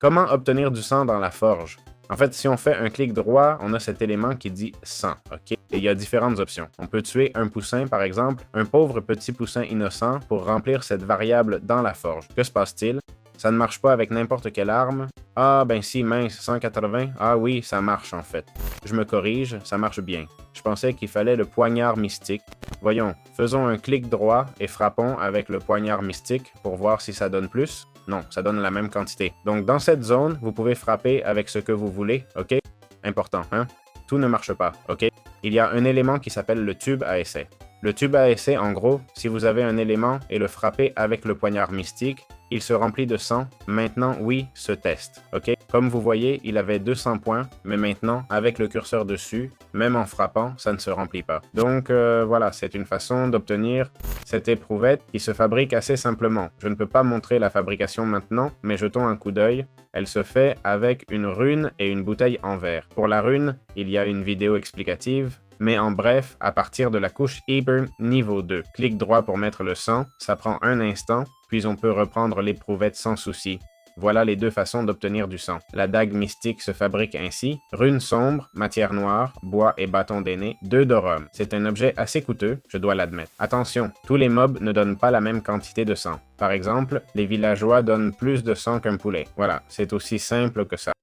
Comment obtenir du sang dans la forge? En fait, si on fait un clic droit, on a cet élément qui dit sang, ok? Et il y a différentes options. On peut tuer un poussin, par exemple, un pauvre petit poussin innocent pour remplir cette variable dans la forge. Que se passe-t-il? Ça ne marche pas avec n'importe quelle arme. Ah, ben si, mince, 180. Ah oui, ça marche en fait. Je me corrige, ça marche bien. Je pensais qu'il fallait le poignard mystique. Voyons, faisons un clic droit et frappons avec le poignard mystique pour voir si ça donne plus. Non, ça donne la même quantité. Donc dans cette zone, vous pouvez frapper avec ce que vous voulez, ok? Important, hein? Tout ne marche pas, ok? Il y a un élément qui s'appelle le tube à essai. Le tube à essai, en gros, si vous avez un élément et le frappez avec le poignard mystique, il se remplit de sang. Maintenant, oui, ce test, ok? Comme vous voyez, il avait 200 points, mais maintenant, avec le curseur dessus, même en frappant, ça ne se remplit pas. Donc voilà, c'est une façon d'obtenir cette éprouvette qui se fabrique assez simplement. Je ne peux pas montrer la fabrication maintenant, mais jetons un coup d'œil. Elle se fait avec une rune et une bouteille en verre. Pour la rune, il y a une vidéo explicative, mais en bref, à partir de la couche Eburn niveau 2. Clic droit pour mettre le sang, ça prend un instant, puis on peut reprendre l'éprouvette sans souci. Voilà les deux façons d'obtenir du sang. La dague mystique se fabrique ainsi. Rune sombre, matière noire, bois et bâton d'aîné, 2 d'orum. C'est un objet assez coûteux, je dois l'admettre. Attention, tous les mobs ne donnent pas la même quantité de sang. Par exemple, les villageois donnent plus de sang qu'un poulet. Voilà, c'est aussi simple que ça.